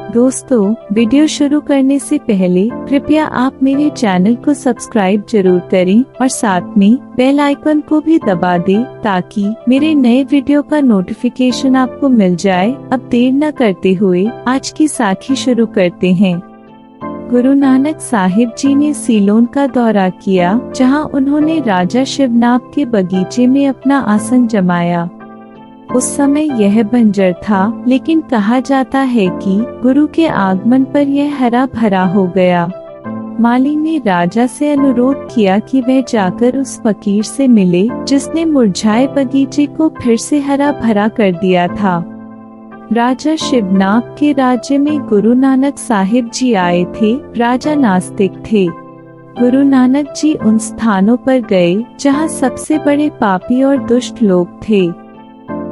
दोस्तों, वीडियो शुरू करने से पहले कृपया आप मेरे चैनल को सब्सक्राइब जरूर करें और साथ में बेल आइकन को भी दबा दें ताकि मेरे नए वीडियो का नोटिफिकेशन आपको मिल जाए। अब देर न करते हुए आज की साखी शुरू करते हैं। गुरु नानक साहिब जी ने सीलोन का दौरा किया, जहां उन्होंने राजा शिवनाथ के बगीचे में अपना आसन जमाया। उस समय यह बंजर था, लेकिन कहा जाता है कि गुरु के आगमन पर यह हरा भरा हो गया। माली ने राजा से अनुरोध किया कि वह जाकर उस फकीर से मिले जिसने मुरझाए बगीचे को फिर से हरा भरा कर दिया था। राजा शिवनाथ के राज्य में गुरु नानक साहिब जी आए थे। राजा नास्तिक थे। गुरु नानक जी उन स्थानों पर गए जहां सबसे बड़े पापी और दुष्ट लोग थे।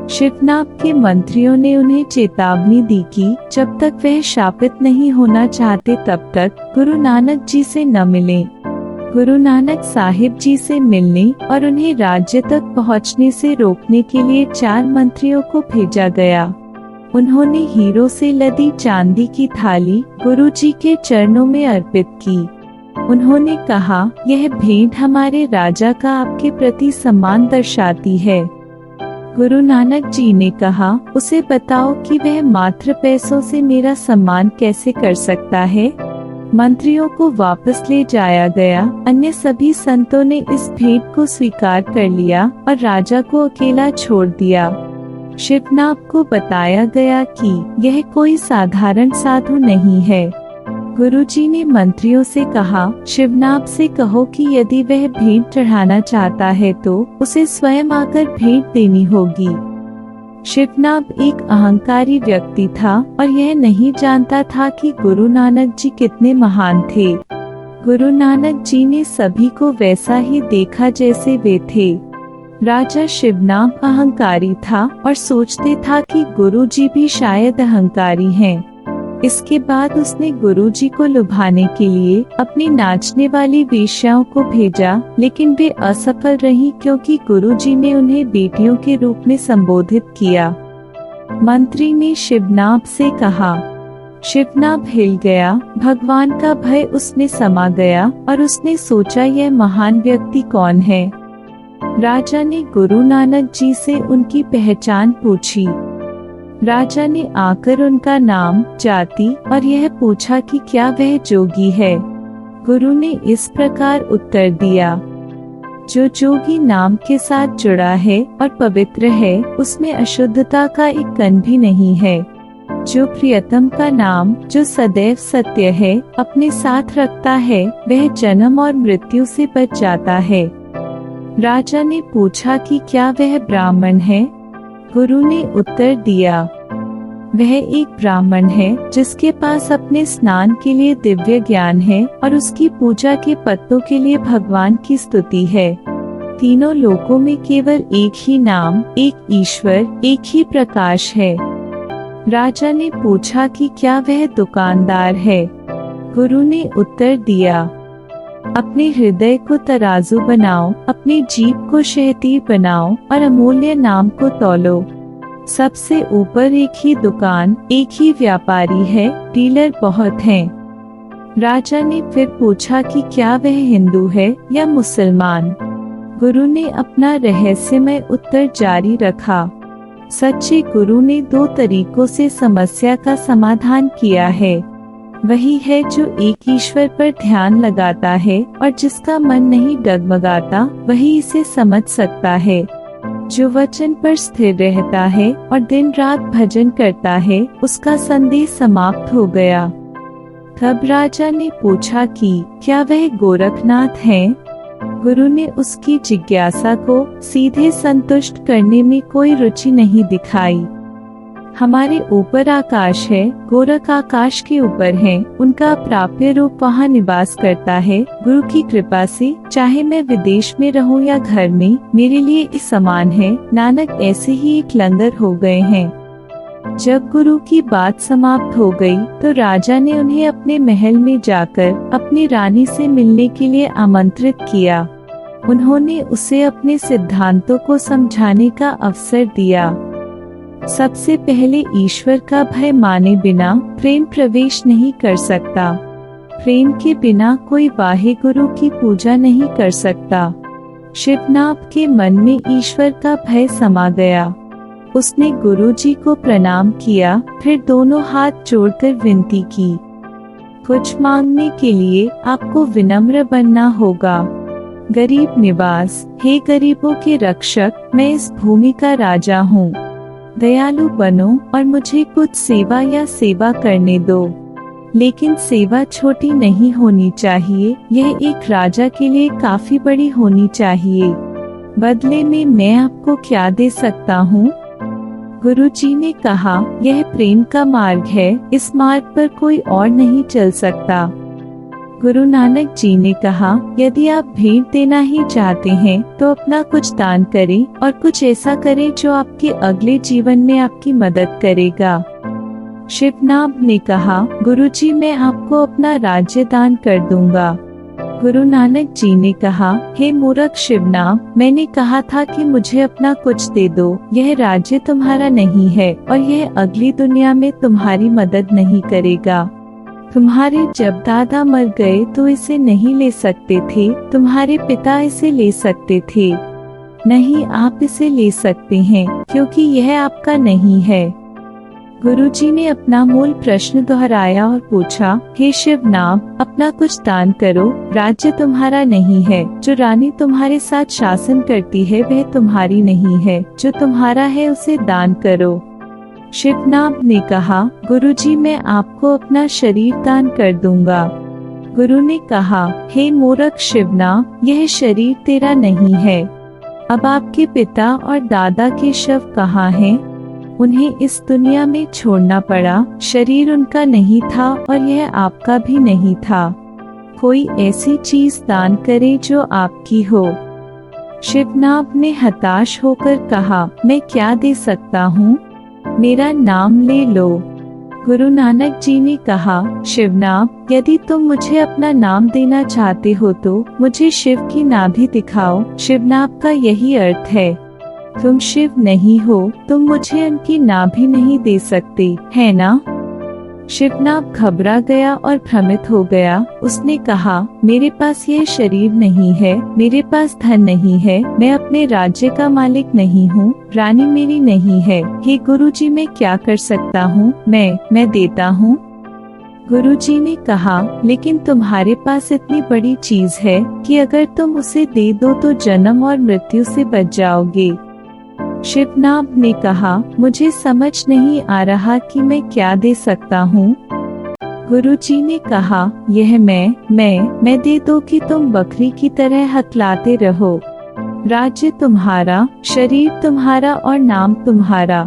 शिवनाथ के मंत्रियों ने उन्हें चेतावनी दी कि जब तक वह शापित नहीं होना चाहते तब तक गुरु नानक जी से न मिलें। गुरु नानक साहिब जी से मिलने और उन्हें राज्य तक पहुंचने से रोकने के लिए 4 मंत्रियों को भेजा गया। उन्होंने हीरों से लदी चांदी की थाली गुरु जी के चरणों में अर्पित की। उन्होंने कहा, यह भेंट हमारे राजा का आपके प्रति सम्मान दर्शाती है। गुरु नानक जी ने कहा, उसे बताओ कि वह मात्र पैसों से मेरा सम्मान कैसे कर सकता है। मंत्रियों को वापस ले जाया गया। अन्य सभी संतों ने इस भेंट को स्वीकार कर लिया और राजा को अकेला छोड़ दिया। शिवनाथ को बताया गया कि यह कोई साधारण साधु नहीं है। गुरुजी ने मंत्रियों से कहा, शिवनाथ से कहो कि यदि वह भेंट चढ़ाना चाहता है तो उसे स्वयं आकर भेंट देनी होगी। शिवनाथ एक अहंकारी व्यक्ति था और यह नहीं जानता था कि गुरु नानक जी कितने महान थे। गुरु नानक जी ने सभी को वैसा ही देखा जैसे वे थे। राजा शिवनाथ अहंकारी था और सोचते था कि गुरु जी भी शायद अहंकारी हैं। इसके बाद उसने गुरुजी को लुभाने के लिए अपनी नाचने वाली वेश्याओं को भेजा, लेकिन वे असफल रहीं क्योंकि गुरुजी ने उन्हें बेटियों के रूप में संबोधित किया। मंत्री ने शिवनाथ से कहा। शिवनाथ हिल गया। भगवान का भय उसमें समा गया और उसने सोचा, यह महान व्यक्ति कौन है। राजा ने गुरु नानक जी से उनकी पहचान पूछी। राजा ने आकर उनका नाम, जाति और यह पूछा कि क्या वह जोगी है। गुरु ने इस प्रकार उत्तर दिया, जो जोगी नाम के साथ जुड़ा है और पवित्र है, उसमें अशुद्धता का एक कण भी नहीं है। जो प्रियतम का नाम, जो सदैव सत्य है, अपने साथ रखता है, वह जन्म और मृत्यु से बच जाता है। राजा ने पूछा कि क्या वह ब्राह्मण है। गुरु ने उत्तर दिया, वह एक ब्राह्मण है जिसके पास अपने स्नान के लिए दिव्य ज्ञान है और उसकी पूजा के पत्तों के लिए भगवान की स्तुति है। तीनों लोकों में केवल एक ही नाम, एक ईश्वर, एक ही प्रकाश है। राजा ने पूछा कि क्या वह दुकानदार है। गुरु ने उत्तर दिया, अपने हृदय को तराजू बनाओ, अपनी जीभ को शहतीर बनाओ और अमूल्य नाम को तौलो। सबसे ऊपर एक ही दुकान, एक ही व्यापारी है, डीलर बहुत हैं। राजा ने फिर पूछा कि क्या वह हिंदू है या मुसलमान। गुरु ने अपना रहस्यमय उत्तर जारी रखा। सच्चे गुरु ने 2 तरीकों से समस्या का समाधान किया है। वही है जो एक ईश्वर पर ध्यान लगाता है और जिसका मन नहीं डगमगाता, वही इसे समझ सकता है। जो वचन पर स्थिर रहता है और दिन रात भजन करता है, उसका संदेश समाप्त हो गया। तब राजा ने पूछा कि क्या वह गोरखनाथ हैं? गुरु ने उसकी जिज्ञासा को सीधे संतुष्ट करने में कोई रुचि नहीं दिखाई। हमारे ऊपर आकाश है, गोरख आकाश के ऊपर है, उनका प्राप्य रूप वहाँ निवास करता है। गुरु की कृपा से चाहे मैं विदेश में रहूं या घर में, मेरे लिए इस समान है। नानक ऐसे ही एक लंगर हो गए हैं। जब गुरु की बात समाप्त हो गई तो राजा ने उन्हें अपने महल में जाकर अपनी रानी से मिलने के लिए आमंत्रित किया। उन्होंने उसे अपने सिद्धांतों को समझाने का अवसर दिया। सबसे पहले ईश्वर का भय माने बिना प्रेम प्रवेश नहीं कर सकता। प्रेम के बिना कोई वाहेगुरु की पूजा नहीं कर सकता। शिवनाभ के मन में ईश्वर का भय समा गया। उसने गुरुजी को प्रणाम किया, फिर दोनों हाथ जोड़कर विनती की। कुछ मांगने के लिए आपको विनम्र बनना होगा। गरीब निवास, हे गरीबों के रक्षक, मैं इस भूमि का राजा हूँ। दयालु बनो और मुझे कुछ सेवा या सेवा करने दो, लेकिन सेवा छोटी नहीं होनी चाहिए, यह एक राजा के लिए काफी बड़ी होनी चाहिए। बदले में मैं आपको क्या दे सकता हूँ? गुरुजी ने कहा, यह प्रेम का मार्ग है, इस मार्ग पर कोई और नहीं चल सकता। गुरु नानक जी ने कहा, यदि आप भेंट देना ही चाहते हैं तो अपना कुछ दान करें और कुछ ऐसा करें जो आपके अगले जीवन में आपकी मदद करेगा। शिवनाभ ने कहा, गुरुजी मैं आपको अपना राज्य दान कर दूंगा। गुरु नानक जी ने कहा, हे मूर्ख शिवनाभ, मैंने कहा था कि मुझे अपना कुछ दे दो। यह राज्य तुम्हारा नहीं है और यह अगली दुनिया में तुम्हारी मदद नहीं करेगा। तुम्हारे जब दादा मर गए तो इसे नहीं ले सकते थे, तुम्हारे पिता इसे ले सकते थे। नहीं, आप इसे ले सकते हैं क्योंकि यह आपका नहीं है। गुरुजी ने अपना मूल प्रश्न दोहराया और पूछा, हे शिवनाभ, अपना कुछ दान करो। राज्य तुम्हारा नहीं है। जो रानी तुम्हारे साथ शासन करती है वह तुम्हारी नहीं है। जो तुम्हारा है उसे दान करो। शिवनाभ ने कहा, गुरुजी मैं आपको अपना शरीर दान कर दूंगा। गुरु ने कहा, हे मूर्ख शिवनाभ, यह शरीर तेरा नहीं है। अब आपके पिता और दादा के शव कहाँ हैं? उन्हें इस दुनिया में छोड़ना पड़ा। शरीर उनका नहीं था और यह आपका भी नहीं था। कोई ऐसी चीज दान करे जो आपकी हो। शिवनाभ ने हताश होकर कहा, मैं क्या दे सकता हूँ? मेरा नाम ले लो। गुरु नानक जी ने कहा, शिवनाभ, यदि तुम मुझे अपना नाम देना चाहते हो तो मुझे शिव की नाभि दिखाओ। शिवनाभ का यही अर्थ है। तुम शिव नहीं हो, तुम मुझे उनकी नाभि नहीं दे सकते, है ना? शिवनाभ घबरा गया और भ्रमित हो गया। उसने कहा, मेरे पास यह शरीर नहीं है, मेरे पास धन नहीं है, मैं अपने राज्य का मालिक नहीं हूँ, रानी मेरी नहीं है। हे गुरुजी मैं क्या कर सकता हूँ? मैं देता हूँ। गुरुजी ने कहा, लेकिन तुम्हारे पास इतनी बड़ी चीज है कि अगर तुम उसे दे दो तो जन्म और मृत्यु से बच जाओगे। शिवनाभ ने कहा, मुझे समझ नहीं आ रहा कि मैं क्या दे सकता हूँ। गुरुजी ने कहा, यह मैं दे दो कि तुम बकरी की तरह हकलाते रहो। राज्य तुम्हारा, शरीर तुम्हारा और नाम तुम्हारा।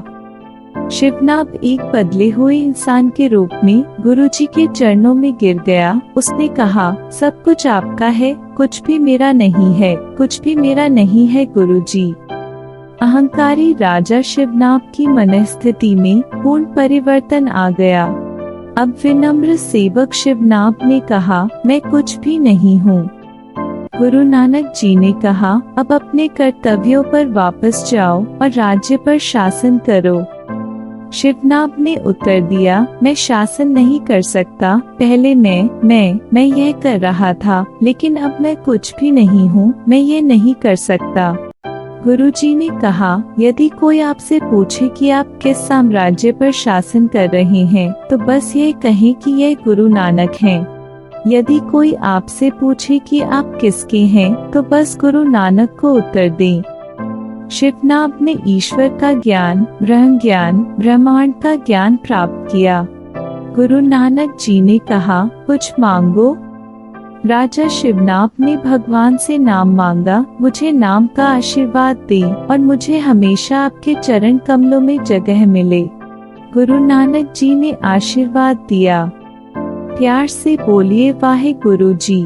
शिवनाभ एक बदले हुए इंसान के रूप में गुरुजी के चरणों में गिर गया। उसने कहा, सब कुछ आपका है, कुछ भी मेरा नहीं है, कुछ भी मेरा नहीं है गुरुजी। अहंकारी राजा शिवनाभ की मनस्थिति में पूर्ण परिवर्तन आ गया। अब विनम्र सेवक शिवनाभ ने कहा, मैं कुछ भी नहीं हूँ। गुरु नानक जी ने कहा, अब अपने कर्तव्यों पर वापस जाओ और राज्य पर शासन करो। शिवनाभ ने उत्तर दिया, मैं शासन नहीं कर सकता। पहले मैं यह कर रहा था, लेकिन अब मैं कुछ भी नहीं हूँ, मैं ये नहीं कर सकता। गुरुजी ने कहा, यदि कोई आपसे पूछे कि आप किस साम्राज्य पर शासन कर रहे हैं, तो बस ये कहें कि यह गुरु नानक हैं। यदि कोई आपसे पूछे कि आप किसके हैं, तो बस गुरु नानक को उत्तर दें। शिवनाभ ने ईश्वर का ज्ञान, ब्रह्म ज्ञान, ब्रह्मांड का ज्ञान प्राप्त किया। गुरु नानक जी ने कहा, कुछ मांगो। राजा शिवनाभ ने भगवान से नाम मांगा, मुझे नाम का आशीर्वाद दें और मुझे हमेशा आपके चरण कमलों में जगह मिले। गुरु नानक जी ने आशीर्वाद दिया। प्यार से बोलिए, वाहे गुरु जी।